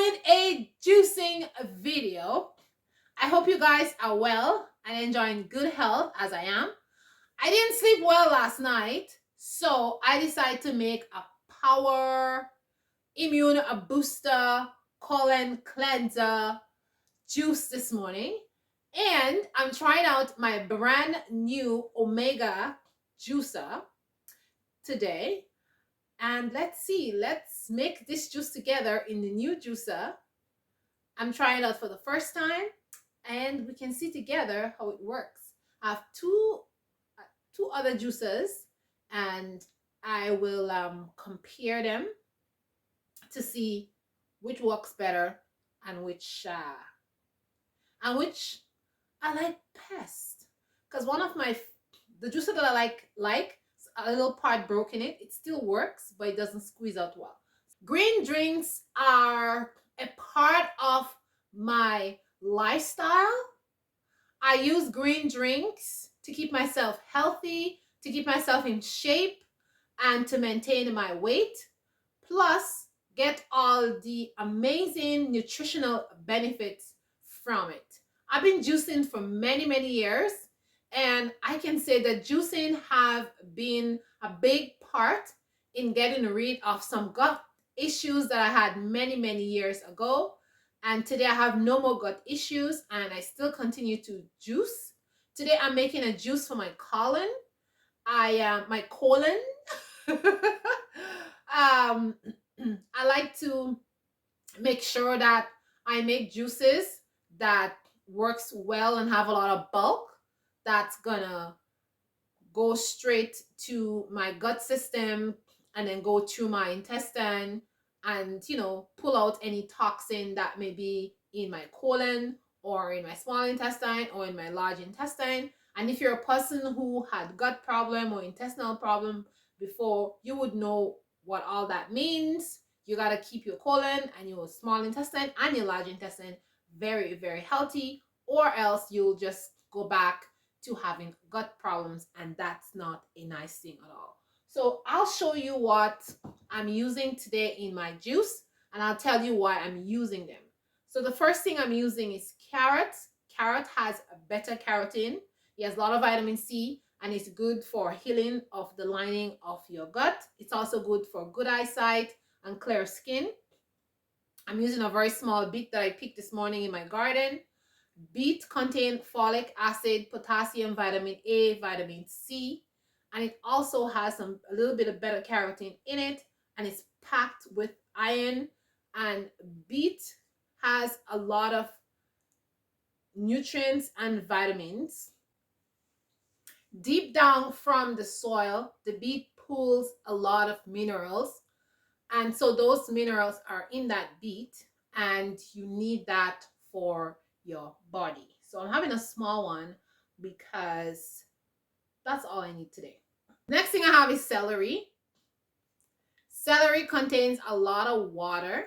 doing a juicing video. I hope you guys are well and enjoying good health as I am. I didn't sleep well last night, so I decided to make a power immune booster colon cleanser juice this morning. And I'm trying out my brand new Omega juicer today. And let's see, let's make this juice together in the new juicer. I'm trying it out for the first time and we can see together how it works. I have two other juicers and I will compare them to see which works better and which I like best. Because one of the juicer that I like a little part broke in it. It still works, but it doesn't squeeze out well. Green drinks are a part of my lifestyle. I use green drinks to keep myself healthy, to keep myself in shape, and to maintain my weight, plus get all the amazing nutritional benefits from it. I've been juicing for many, many years, and I can say that juicing have been a big part in getting rid of some gut issues that I had many, many years ago. And today I have no more gut issues and I still continue to juice. Today I'm making a juice for my colon. My colon. I like to make sure that I make juices that works well and have a lot of bulk that's gonna go straight to my gut system and then go through my intestine and pull out any toxin that may be in my colon or in my small intestine or in my large intestine. And if you're a person who had gut problem or intestinal problem before, you would know what all that means. You got to keep your colon and your small intestine and your large intestine very, very healthy, or else you'll just go back to having gut problems, and that's not a nice thing at all. So I'll show you what I'm using today in my juice, and I'll tell you why I'm using them. So the first thing I'm using is carrot. Carrot has a beta carotene. It has a lot of vitamin C, and it's good for healing of the lining of your gut. It's also good for good eyesight and clear skin. I'm using a very small beet that I picked this morning in my garden. Beet contain folic acid, potassium, vitamin A, vitamin C, and it also has a little bit of beta carotene in it, and it's packed with iron. And beet has a lot of nutrients and vitamins. Deep down from the soil, the beet pulls a lot of minerals, and so those minerals are in that beet, and you need that for your body. So I'm having a small one because that's all I need today. Next thing I have is celery. Celery contains a lot of water,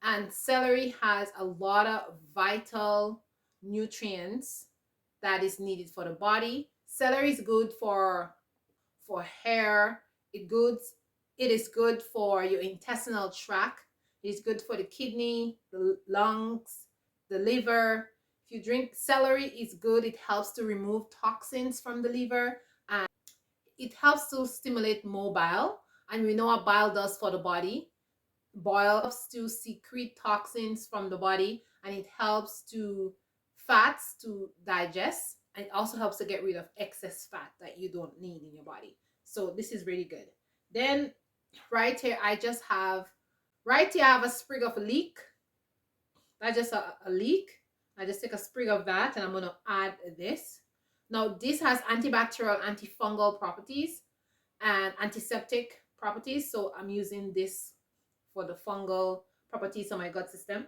and celery has a lot of vital nutrients that is needed for the body. Celery is good for hair. It is good for your intestinal tract. It's good for the kidney, the lungs, the liver. If you drink celery, it's good. It helps to remove toxins from the liver, and it helps to stimulate more bile. And we know what bile does for the body. Bile helps to secrete toxins from the body, and it helps to fats to digest, and it also helps to get rid of excess fat that you don't need in your body. So this is really good. Then right here I have a sprig of leek. That's just a leek. I just take a sprig of that and I'm going to add this. Now this has antibacterial, antifungal properties and antiseptic properties, so I'm using this for the fungal properties of my gut system,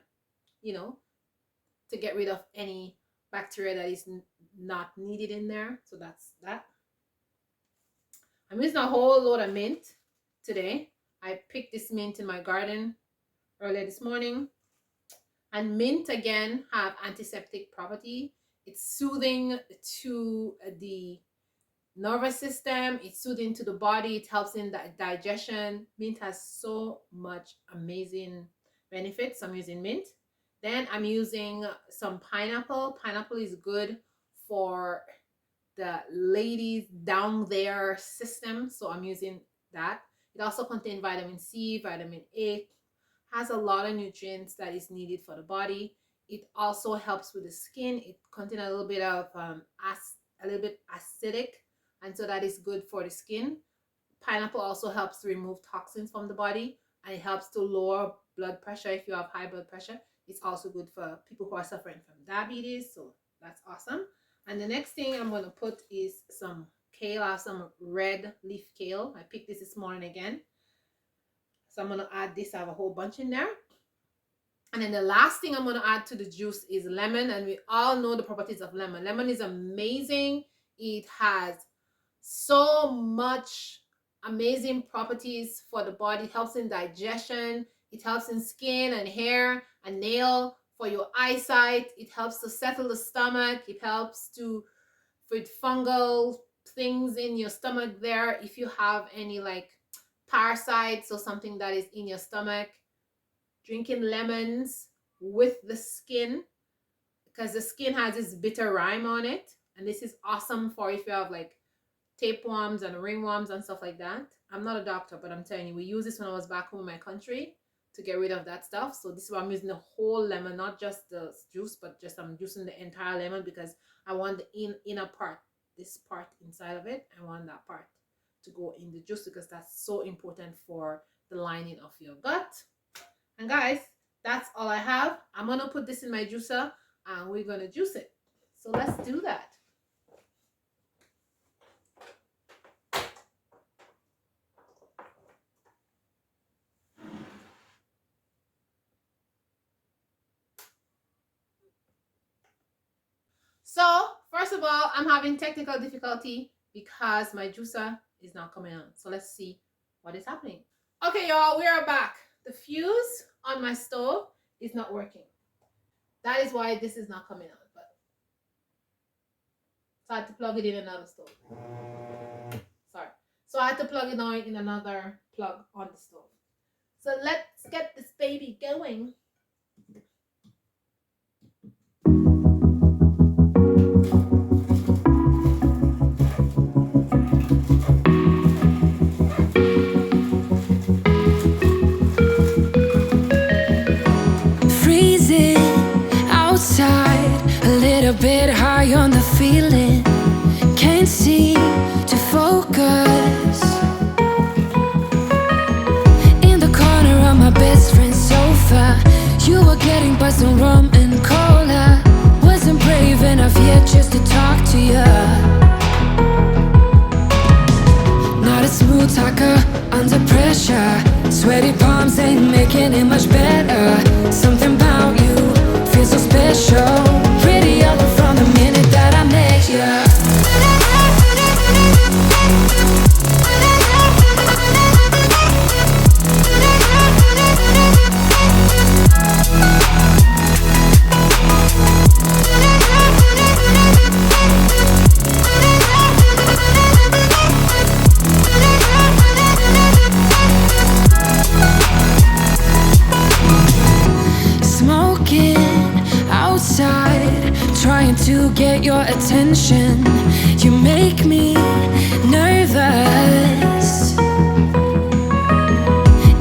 to get rid of any bacteria that is not needed in there. So that's that. I'm using a whole load of mint today. I picked this mint in my garden earlier this morning. And mint again have antiseptic property. It's soothing to the nervous system. It's soothing to the body. It helps in the digestion. Mint has so much amazing benefits. I'm using mint. Then I'm using some pineapple. Pineapple is good for the ladies down there system, so I'm using that. It also contains vitamin C, vitamin A, has a lot of nutrients that is needed for the body. It also helps with the skin. It contains a little bit of a little bit acidic, and so that is good for the skin. Pineapple also helps to remove toxins from the body, and it helps to lower blood pressure if you have high blood pressure. It's also good for people who are suffering from diabetes, so that's awesome. And the next thing I'm going to put is some kale. I have some red leaf kale. I picked this morning again. So I'm going to add this. I have a whole bunch in there. And then the last thing I'm going to add to the juice is lemon. And we all know the properties of lemon. Lemon is amazing. It has so much amazing properties for the body. It helps in digestion. It helps in skin and hair and nail, for your eyesight. It helps to settle the stomach. It helps to with fungal things in your stomach there. If you have any like parasites or something that is in your stomach, drinking lemons with the skin, because the skin has this bitter rind on it, and this is awesome for if you have like tapeworms and ringworms and stuff like that. I'm not a doctor, but I'm telling you, we use this when I was back home in my country to get rid of that stuff. So this is why I'm using the whole lemon, not just the juice, but just I'm juicing the entire lemon, because I want the inner part, this part inside of it, I want that part to go in the juice, because that's so important for the lining of your gut. And guys, that's all I have. I'm gonna put this in my juicer and we're gonna juice it. So let's do that. So first of all, I'm having technical difficulty because my juicer is not coming on. So let's see what is happening. Okay, y'all, we are back. The fuse on my stove is not working. That is why this is not coming on. But so I had to plug it in another stove. Sorry. So I had to plug it on in another plug on the stove. So let's get this baby going. A bit high on the feeling, can't seem to focus. In the corner of my best friend's sofa, you were getting buzzed on rum and cola. Wasn't brave enough yet just to talk to you. Not a smooth talker under pressure. Sweaty palms ain't making it much better. Something about you feels so special. Pretty up from the minute that I met you. Trying to get your attention, you make me nervous.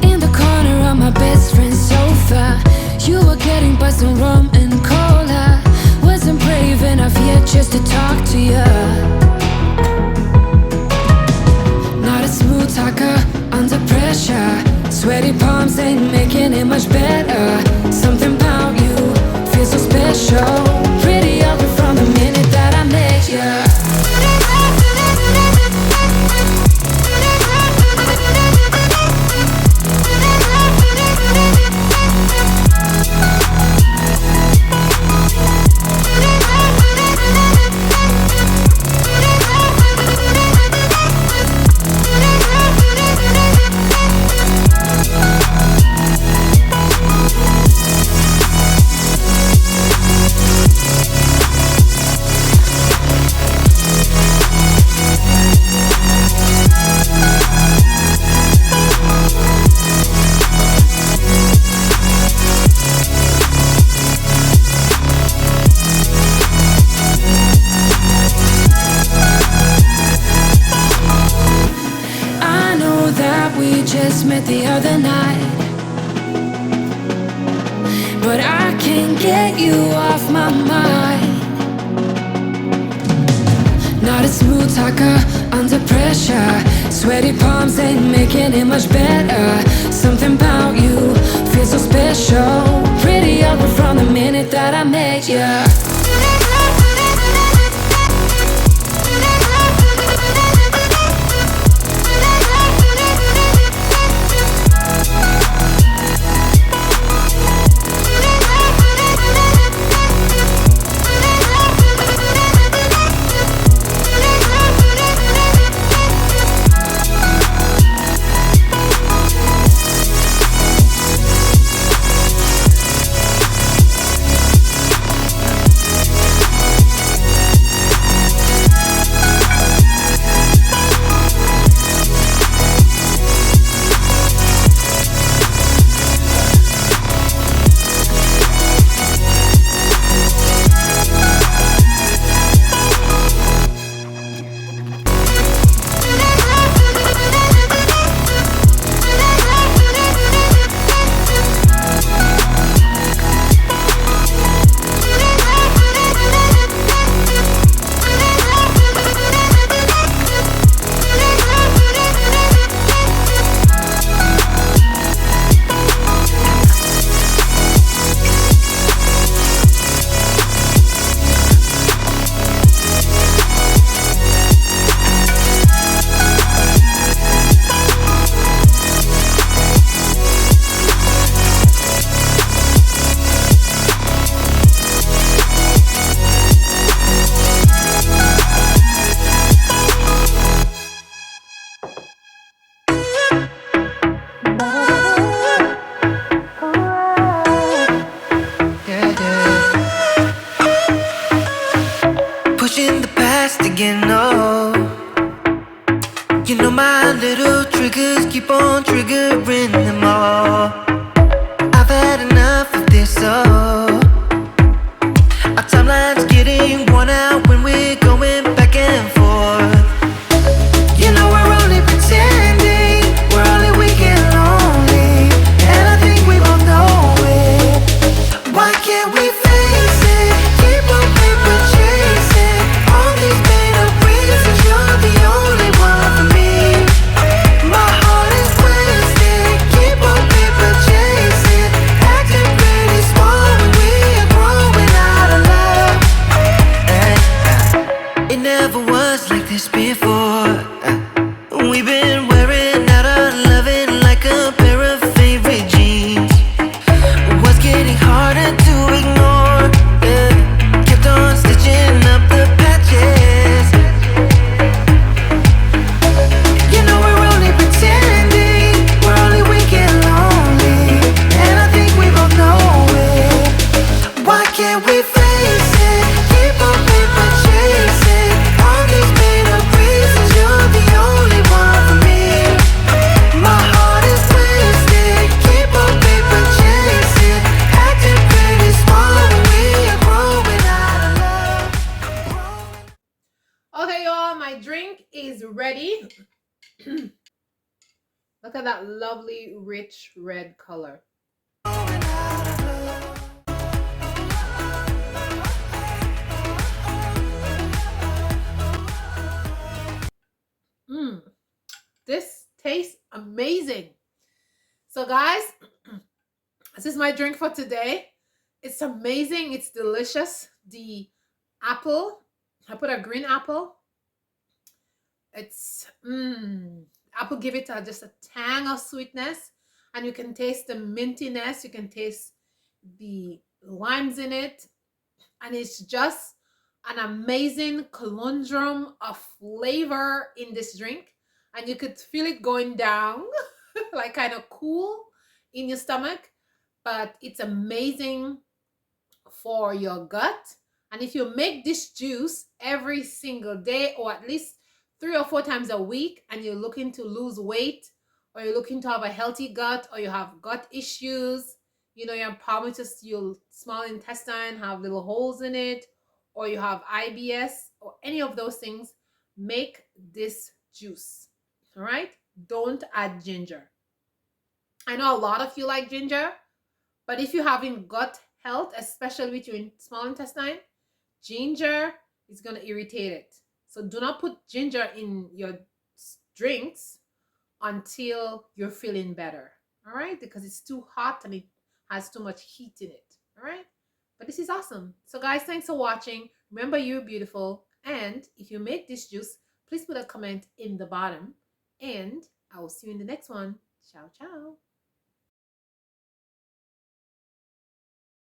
In the corner of my best friend's sofa, you were getting buzzed on rum and cola. Wasn't brave enough yet just to talk to you. Not a smooth talker under pressure. Sweaty palms ain't making it much better. Something about you feels so special. Pretty ugly from the minute that I met you. it the other night, but I can't get you off my mind. Not a smooth talker under pressure. Sweaty palms ain't making it much better. Something about you feels so special. Pretty ugly from the minute that I met you. Yeah, yeah. Pushing the past again, oh. You know my little triggers keep on triggering them all. I've had enough of this, oh. Our timeline's getting worn out when we're going back and forth. You know we're only pretending, we're only weak and lonely, and I think we both know it. Why can't we face it? Keep on paper chasing all these made up reasons. You're the only one for me. My heart is wasted. Keep on paper chasing, acting pretty small when we are growing out of love. It never was like this before. We've been wearing out our loving like a pair of favorite jeans. Was getting harder to ignore, yeah. Kept on stitching up the patches. You know we're only pretending, we're only weak and lonely, and I think we both know it. Why can't we face it? Keep on paper chasing all these made up reasons. You're the only one for me. My heart is wasted. Keep on paper chasing, acting pretty small when we are growing out of love. Okay, y'all, my drink is ready. Look at that lovely, rich red color. Mmm, this tastes amazing. So, guys, this is my drink for today. It's amazing. It's delicious. The apple, I put a green apple. It's apple give it just a tang of sweetness, and you can taste the mintiness. You can taste the limes in it, and it's just an amazing conundrum of flavor in this drink, and you could feel it going down like kind of cool in your stomach, but it's amazing for your gut. And if you make this juice every single day, or at least 3 or 4 times a week, and you're looking to lose weight, or you're looking to have a healthy gut, or you have gut issues, you know, you have problems with your small intestine, have little holes in it, or you have IBS, or any of those things, make this juice. All right? Don't add ginger. I know a lot of you like ginger, but if you're having gut health, especially with your small intestine, ginger is going to irritate it. So do not put ginger in your drinks until you're feeling better. All right? Because it's too hot and it has too much heat in it. All right? But this is awesome. So, guys, thanks for watching. Remember, you're beautiful. And if you make this juice, please put a comment in the bottom. And I will see you in the next one. Ciao, ciao.